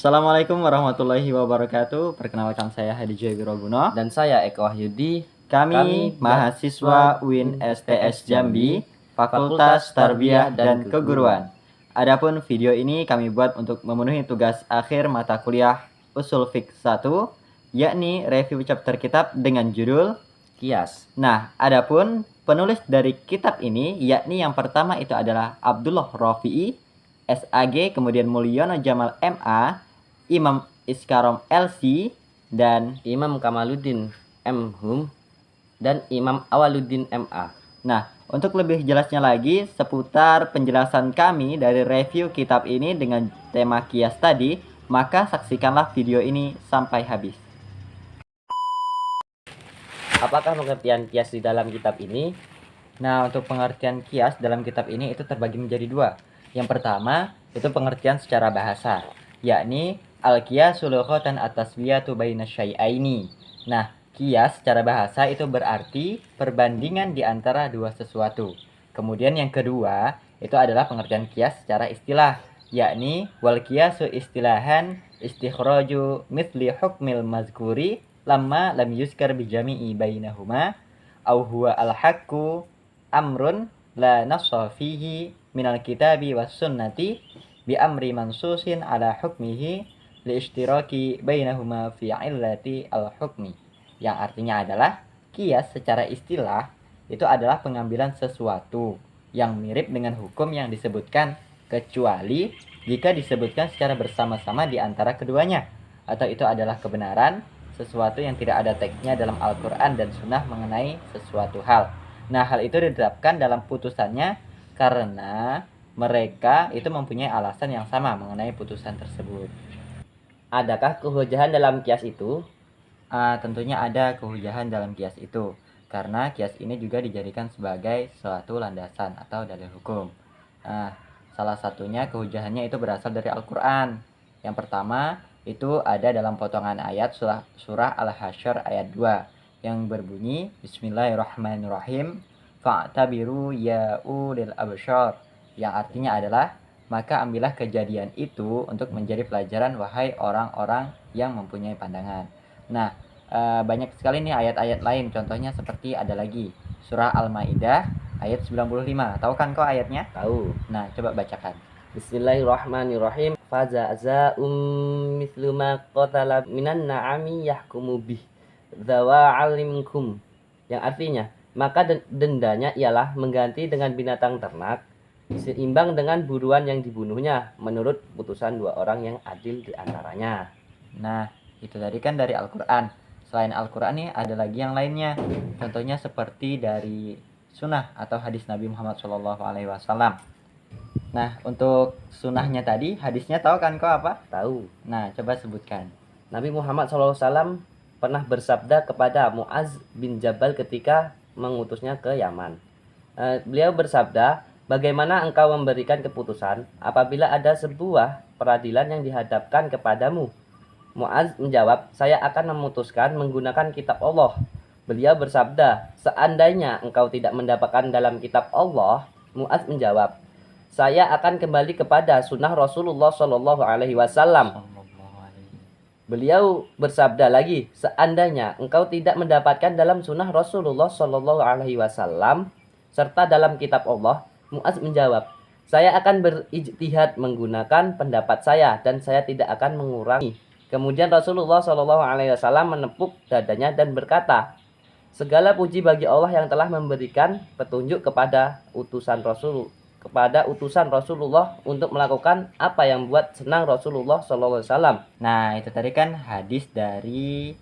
Assalamualaikum warahmatullahi wabarakatuh. Perkenalkan saya Hadi Joy Wiroguno. Dan saya Eko Wahyudi. Kami mahasiswa UIN STS Jambi, Fakultas Tarbiyah dan Keguruan. Adapun video ini kami buat untuk memenuhi tugas akhir mata kuliah Usul Fiqh 1, yakni review chapter kitab dengan judul Qiyas. Nah, adapun penulis dari kitab ini, yakni yang pertama itu adalah Abdullah Rafi'i, SAG, kemudian Mulyono Jamal MA, Imam Iskarom LC, dan Imam Kamaluddin M.Hum dan Imam Awaluddin MA. Nah, untuk lebih jelasnya lagi seputar penjelasan kami dari review kitab ini dengan tema kias tadi, maka saksikanlah video ini sampai habis. Apakah pengertian qiyas di dalam kitab ini? Nah, untuk pengertian kias dalam kitab ini itu terbagi menjadi dua. Yang pertama, itu pengertian secara bahasa, yakni al-qiyasu lughatan at-taswiyatu baina syai'aini. Nah, kias secara bahasa itu berarti perbandingan di antara dua sesuatu. Kemudian yang kedua, itu adalah pengertian kias secara istilah, yakni wal qiyasu istilahan istikhraju mithli hukmil mazkuri lamma lam yuskar bijami'i bainahuma au huwa al-haqqu amrun la nassa fihi minal kitabi was sunnati bi amri mansusin ala hukmihi li ishtiraki bainahuma fi illati al-hukmi, yang artinya adalah kias secara istilah itu adalah pengambilan sesuatu yang mirip dengan hukum yang disebutkan kecuali jika disebutkan secara bersama-sama di antara keduanya, atau itu adalah kebenaran sesuatu yang tidak ada teksnya dalam Al-Quran dan Sunnah mengenai sesuatu hal. Nah, hal itu ditetapkan dalam putusannya karena mereka itu mempunyai alasan yang sama mengenai putusan tersebut. Adakah kehujahan dalam qiyas itu? Tentunya ada kehujahan dalam kias itu, karena kias ini juga dijadikan sebagai suatu landasan atau dalil hukum. Salah satunya kehujahannya itu berasal dari Al-Quran. Yang pertama itu ada dalam potongan ayat surah Al-Hasyr ayat 2 yang berbunyi Bismillahirrahmanirrahim fa'tabiru ya ulil absyar, yang artinya adalah maka ambillah kejadian itu untuk menjadi pelajaran wahai orang-orang yang mempunyai pandangan. Nah, banyak sekali nih ayat-ayat lain, contohnya seperti ada lagi surah Al-Maidah ayat 95. Tahu kan kok ayatnya? Tahu. Nah, coba bacakan. Bismillahirrahmanirrahim. Faza'za'um mithlu ma qatala minan na'ami yahkumu bih dzawa alimkum, yang artinya maka dendanya ialah mengganti dengan binatang ternak seimbang dengan buruan yang dibunuhnya menurut putusan dua orang yang adil di antaranya. Nah, itu tadi kan dari Al-Quran. Selain Al-Quran nih ada lagi yang lainnya. Contohnya seperti dari sunnah atau hadis Nabi Muhammad SAW. Nah, untuk sunnahnya tadi, hadisnya tahu kan kok apa? Tahu. Nah, coba sebutkan. Nabi Muhammad SAW pernah bersabda kepada Mu'az bin Jabal ketika mengutusnya ke Yaman. Beliau bersabda, bagaimana engkau memberikan keputusan apabila ada sebuah peradilan yang dihadapkan kepadamu? Mu'az menjawab, saya akan memutuskan menggunakan kitab Allah. Beliau bersabda, seandainya engkau tidak mendapatkan dalam kitab Allah, Mu'az menjawab, saya akan kembali kepada sunnah Rasulullah SAW. Beliau bersabda lagi, seandainya engkau tidak mendapatkan dalam sunnah Rasulullah SAW serta dalam kitab Allah, Mu'az menjawab, saya akan berijtihad menggunakan pendapat saya dan saya tidak akan mengurangi. Kemudian Rasulullah SAW menepuk dadanya dan berkata, segala puji bagi Allah yang telah memberikan petunjuk kepada utusan Rasulullah untuk melakukan apa yang buat senang Rasulullah SAW. Nah, itu tadi kan hadis dari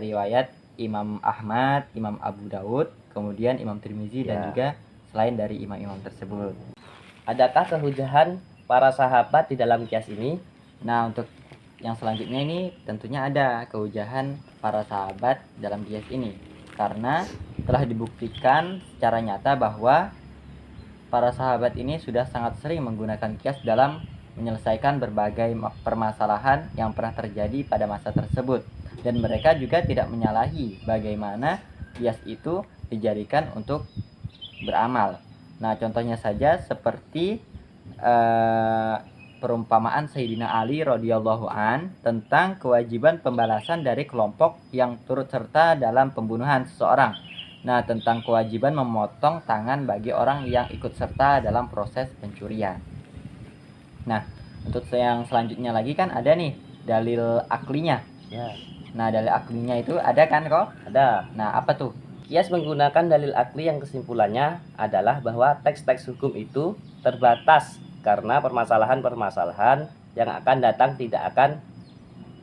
riwayat Imam Ahmad, Imam Abu Daud, kemudian Imam Tirmizi dan juga selain dari imam-imam tersebut. Adakah kehujahan para sahabat di dalam qiyas ini? Nah, untuk yang selanjutnya ini tentunya ada kehujahan para sahabat dalam qiyas ini, karena telah dibuktikan secara nyata bahwa para sahabat ini sudah sangat sering menggunakan qiyas dalam menyelesaikan berbagai permasalahan yang pernah terjadi pada masa tersebut, dan mereka juga tidak menyalahi bagaimana qiyas itu dijadikan untuk beramal. Nah, contohnya saja seperti perumpamaan Sayyidina Ali radhiyallahu an tentang kewajiban pembalasan dari kelompok yang turut serta dalam pembunuhan seseorang. Nah, tentang kewajiban memotong tangan bagi orang yang ikut serta dalam proses pencurian. Nah, untuk yang selanjutnya lagi kan ada nih dalil aklinya. Ya, Nah, dalil aklinya itu ada kan kok? ada. Nah, apa tuh? Kias menggunakan dalil akli yang kesimpulannya adalah bahwa teks-teks hukum itu terbatas karena permasalahan-permasalahan yang akan datang tidak akan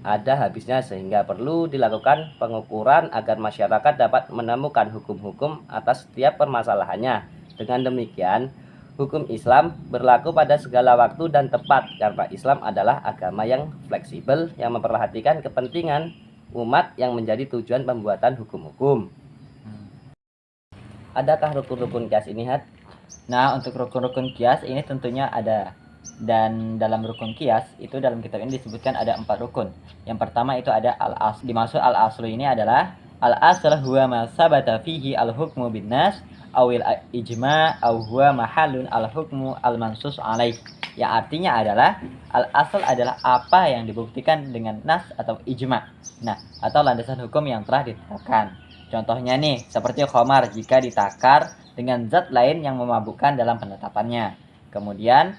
ada habisnya, sehingga perlu dilakukan pengukuran agar masyarakat dapat menemukan hukum-hukum atas setiap permasalahannya. Dengan demikian, hukum Islam berlaku pada segala waktu dan tepat karena Islam adalah agama yang fleksibel yang memperhatikan kepentingan umat yang menjadi tujuan pembuatan hukum-hukum. Adakah rukun-rukun kias ini, Had? Nah, untuk rukun-rukun kias ini tentunya ada. Dan dalam rukun kias itu dalam kitab ini disebutkan ada 4 rukun. Yang pertama itu ada al-asl. Dimaksud al-aslu ini adalah al-asl huwa ma sabata fihi al-hukmu bin nas awil ijma aw huwa mahallun al-hukmu al-mansus alaih. Yang artinya adalah al-asl adalah apa yang dibuktikan dengan nas atau ijma. Nah, atau landasan hukum yang telah ditetapkan. Contohnya nih, seperti khamar jika ditakar dengan zat lain yang memabukkan dalam penetapannya. Kemudian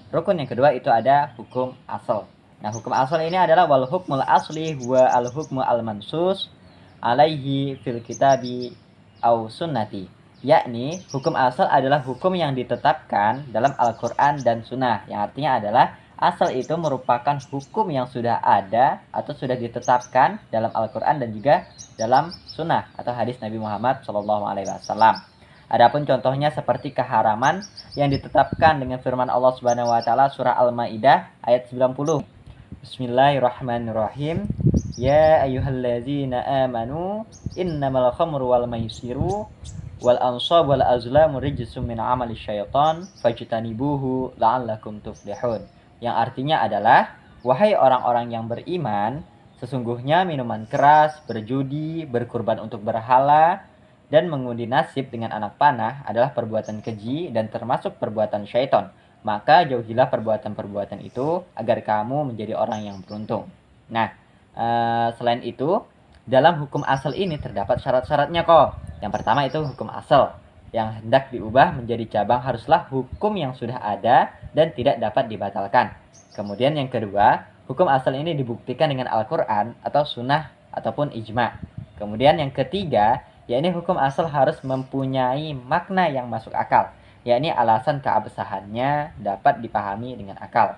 rukun yang kedua itu ada hukum asal. Nah, hukum asal ini adalah wal hukmul asli huwa al hukmu al mansus alaihi fil kitabi au sunnati. Yakni hukum asal adalah hukum yang ditetapkan dalam Al-Qur'an dan Sunnah. Yang artinya adalah asal itu merupakan hukum yang sudah ada atau sudah ditetapkan dalam Al-Qur'an dan juga dalam Sunnah atau hadis Nabi Muhammad SAW. Adapun contohnya seperti keharaman yang ditetapkan dengan firman Allah Subhanahu wa taala surah Al-Maidah ayat 90. Bismillahirrahmanirrahim. Ya ayyuhallazina amanu innamal khamru wal maisiru wal ansab wal azlamu rijsum min amali syaitan fajtanibuhu la'allakum tuflihun. Yang artinya adalah, wahai orang-orang yang beriman, sesungguhnya minuman keras, berjudi, berkurban untuk berhala, dan mengundi nasib dengan anak panah adalah perbuatan keji dan termasuk perbuatan syaitan. Maka jauhilah perbuatan-perbuatan itu agar kamu menjadi orang yang beruntung. Nah, selain itu, dalam hukum asal ini terdapat syarat-syaratnya kok. Yang pertama itu hukum asal. Yang hendak diubah menjadi cabang haruslah hukum yang sudah ada dan tidak dapat dibatalkan. Kemudian yang kedua, hukum asal ini dibuktikan dengan Al-Quran atau sunnah ataupun ijma. Kemudian yang ketiga, yakni hukum asal harus mempunyai makna yang masuk akal, yakni alasan keabsahannya dapat dipahami dengan akal.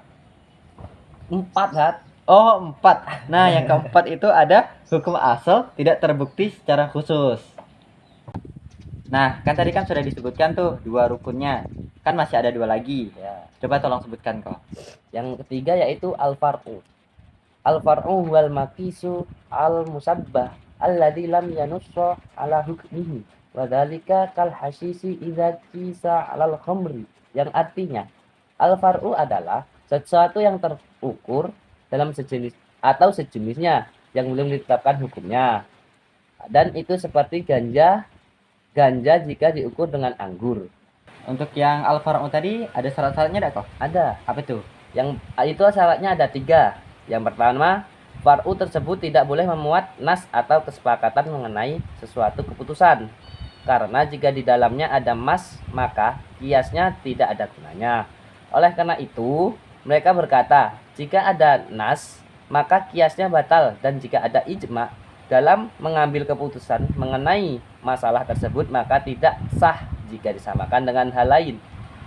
4, Had. Oh, 4. Nah, yang keempat itu ada hukum asal tidak terbukti secara khusus. Nah, kan tadi kan sudah disebutkan tuh 2 rukunnya. Kan masih ada 2 lagi. Ya. Coba tolong sebutkan kok. Yang ketiga yaitu al-far'u. Al-far'u wal maqisu al-musabbah alladzi lam yanussa ala hukmihi wa dzalika kal hasisi idza qisa 'alal khamri. Yang artinya al-far'u adalah sesuatu yang terukur dalam sejenis atau sejenisnya yang belum ditetapkan hukumnya. Dan itu seperti ganja jika diukur dengan anggur. Untuk yang al-far'u tadi ada syarat-syaratnya enggak kok? Ada. Apa tuh? Yang itu syaratnya ada 3. Yang pertama, far'u tersebut tidak boleh memuat nas atau kesepakatan mengenai sesuatu keputusan. Karena jika di dalamnya ada mas, maka kiasnya tidak ada gunanya. Oleh karena itu, mereka berkata, jika ada nas, maka kiasnya batal, dan jika ada ijma dalam mengambil keputusan mengenai masalah tersebut, maka tidak sah jika disamakan dengan hal lain.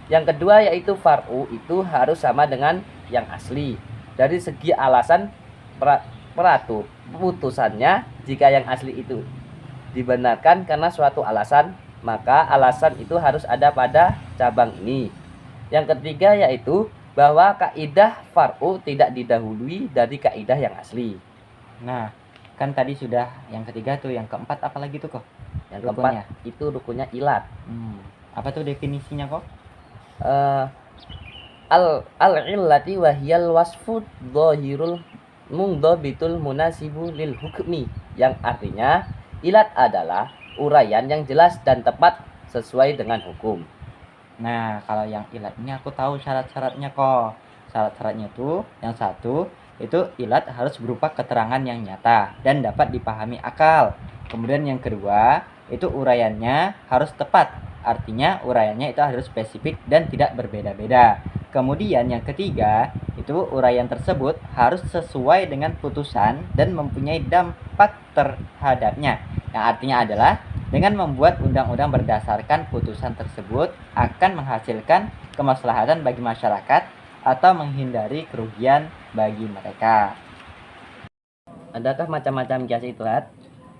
Yang kedua yaitu far'u itu harus sama dengan yang asli. Dari segi alasan peratur putusannya, jika yang asli itu dibenarkan karena suatu alasan, maka alasan itu harus ada pada cabang ini. Yang ketiga yaitu bahwa kaidah far'u tidak didahului dari kaidah yang asli. Nah, kan tadi sudah yang ketiga tuh, yang keempat apa lagi tuh kok? Yang keempat itu rukunnya ilat. Apa tuh definisinya kok? Al-illati wahiyal wasfu dhahirul mungdhabitul munasibu lil hukmi, yang artinya ilat adalah uraian yang jelas dan tepat sesuai dengan hukum. Nah, kalau yang ilat ini aku tahu syarat-syaratnya kok. Syarat-syaratnya tuh yang satu itu ilat harus berupa keterangan yang nyata dan dapat dipahami akal. Kemudian yang kedua itu uraiannya harus tepat. Artinya uraiannya itu harus spesifik dan tidak berbeda-beda. Kemudian yang ketiga itu uraian tersebut harus sesuai dengan putusan dan mempunyai dampak terhadapnya. Yang artinya adalah dengan membuat undang-undang berdasarkan putusan tersebut akan menghasilkan kemaslahatan bagi masyarakat atau menghindari kerugian bagi mereka. Adakah macam-macam kias itu, Hat?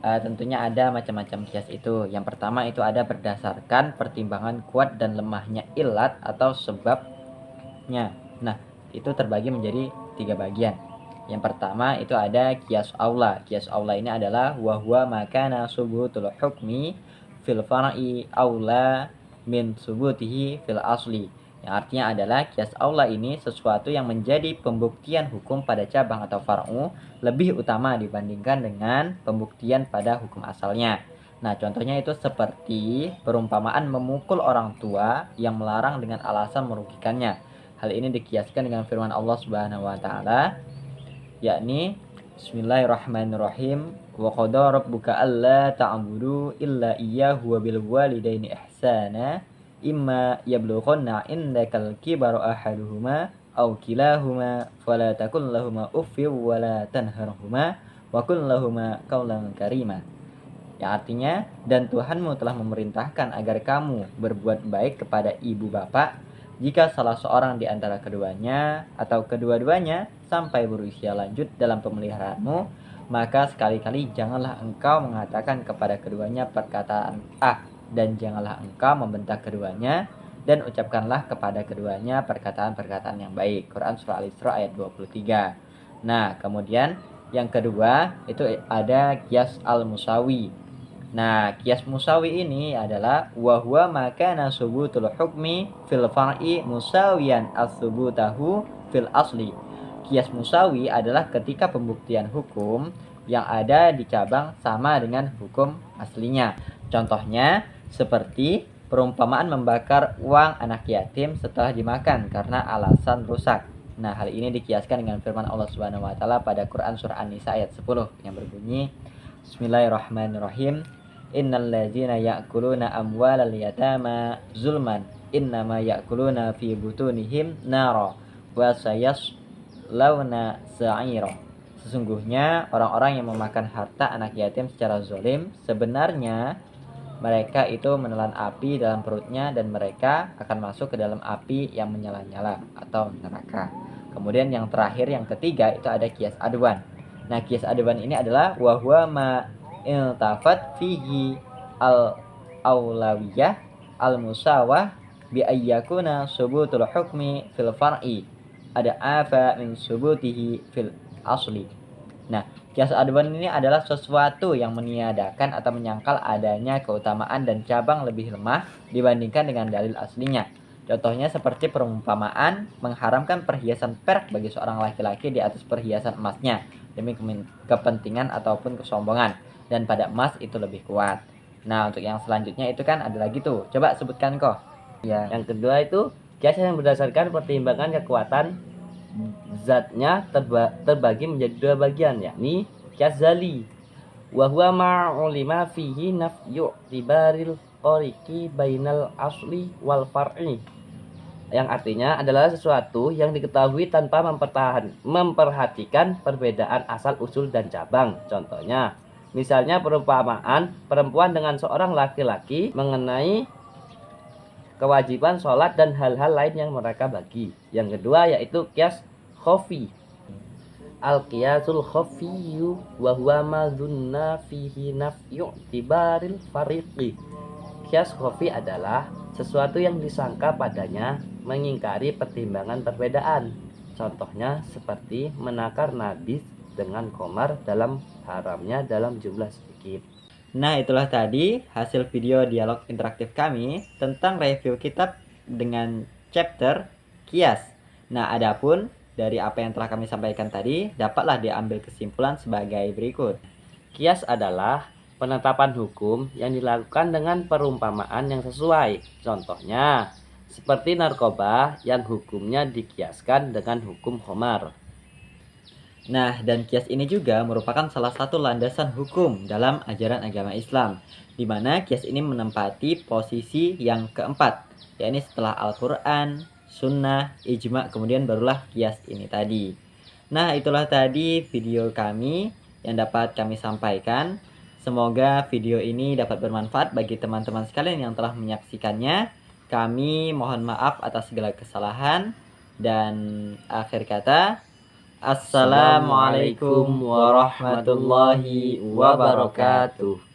Tentunya ada macam-macam kias itu. Yang pertama itu ada berdasarkan pertimbangan kuat dan lemahnya ilat atau sebabnya. Nah, itu terbagi menjadi 3 bagian. Yang pertama itu ada kias aula. Kias aula ini adalah wahwa makana subutul hukmi fil far'i aula min subutihi fil asli. Yang artinya adalah kias aula ini sesuatu yang menjadi pembuktian hukum pada cabang atau far'u lebih utama dibandingkan dengan pembuktian pada hukum asalnya. Nah, contohnya itu seperti perumpamaan memukul orang tua yang melarang dengan alasan merugikannya. Hal ini dikiaskan dengan firman Allah Subhanahu wa taala, yakni Bismillahirrahmanirrahim, wa qada rabbuka alla ta'budu illa iyyahu wa bil walidaini ihsana imma yablughanna indakal kibara ahaduhuma aw kilahuma fala takul lahumā uffin wa la tanharhumā wa qul lahumā qawlan karīmā. Yang artinya, dan Tuhanmu telah memerintahkan agar kamu berbuat baik kepada ibu bapak jika salah seorang di antara keduanya atau kedua-duanya sampai berusia lanjut dalam pemeliharaanmu, maka sekali-kali janganlah engkau mengatakan kepada keduanya perkataan "ah" dan janganlah engkau membentak keduanya, dan ucapkanlah kepada keduanya perkataan-perkataan yang baik. Quran Surah Al-Isra ayat 23. Nah, kemudian yang kedua itu ada kias al-musawi. Nah, kias musawi ini adalah wahwa makana subutul hukmi fil far'i musawiyan as-subutahu fil asli. Kias musawi adalah ketika pembuktian hukum yang ada di cabang sama dengan hukum aslinya. Contohnya seperti perumpamaan membakar uang anak yatim setelah dimakan karena alasan rusak. Nah, hal ini dikiaskan dengan firman Allah Subhanahu wa taala pada Quran surah An-Nisa ayat 10 yang berbunyi Bismillahirrahmanirrahim. Innal ladzina ya'kuluna amwalal yatama zulman innama ya'kuluna fi butunihim nara wa sayaslawna sa'ira. Sesungguhnya orang-orang yang memakan harta anak yatim secara zalim sebenarnya mereka itu menelan api dalam perutnya dan mereka akan masuk ke dalam api yang menyala-nyala atau neraka. Kemudian yang terakhir, yang ketiga itu ada kias adwan. Nah, kias adwan ini adalah wahwa ma iltafat fihi al-aulawiyah al-musawah bi ayyakuna subutul hukmi fil far'i ada apa min subutihi fil asli. Nah, kias adwan ini adalah sesuatu yang meniadakan atau menyangkal adanya keutamaan dan cabang lebih lemah dibandingkan dengan dalil aslinya. Contohnya seperti perumpamaan mengharamkan perhiasan perak bagi seorang laki-laki di atas perhiasan emasnya demi kepentingan ataupun kesombongan, dan pada emas itu lebih kuat. Nah, untuk yang selanjutnya itu kan ada lagi tuh. Coba sebutkan kok. Ya. Yang kedua itu kias yang berdasarkan pertimbangan kekuatan zatnya terbagi menjadi 2 bagian, yakni kias zali. Wa huwa ma'ulima fihi nafyu tibaril qariqi bainal asli wal far'i. Yang artinya adalah sesuatu yang diketahui tanpa memperhatikan perbedaan asal usul dan cabang. Contohnya, misalnya perumpamaan perempuan dengan seorang laki-laki mengenai kewajiban sholat dan hal-hal lain yang mereka bagi. Yang kedua yaitu kias khofi. Al-qiyasul khofiyyu wa huwa ma dzunna fihi nafyu tibaril fariqi. Kias khofi adalah sesuatu yang disangka padanya mengingkari pertimbangan perbedaan. Contohnya seperti menakar nabis dengan komar dalam haramnya dalam jumlah sedikit. Nah, itulah tadi hasil video dialog interaktif kami tentang review kitab dengan chapter kias. Nah, adapun dari apa yang telah kami sampaikan tadi, dapatlah diambil kesimpulan sebagai berikut. Kias adalah penetapan hukum yang dilakukan dengan perumpamaan yang sesuai. Contohnya, seperti narkoba yang hukumnya dikiaskan dengan hukum khamar. Nah, dan kias ini juga merupakan salah satu landasan hukum dalam ajaran agama Islam, di mana kias ini menempati posisi yang keempat, yakni setelah Al-Quran, Sunnah, Ijma, kemudian barulah kias ini tadi. Nah, itulah tadi video kami yang dapat kami sampaikan. Semoga video ini dapat bermanfaat bagi teman-teman sekalian yang telah menyaksikannya. Kami mohon maaf atas segala kesalahan, dan akhir kata, Assalamualaikum warahmatullahi wabarakatuh.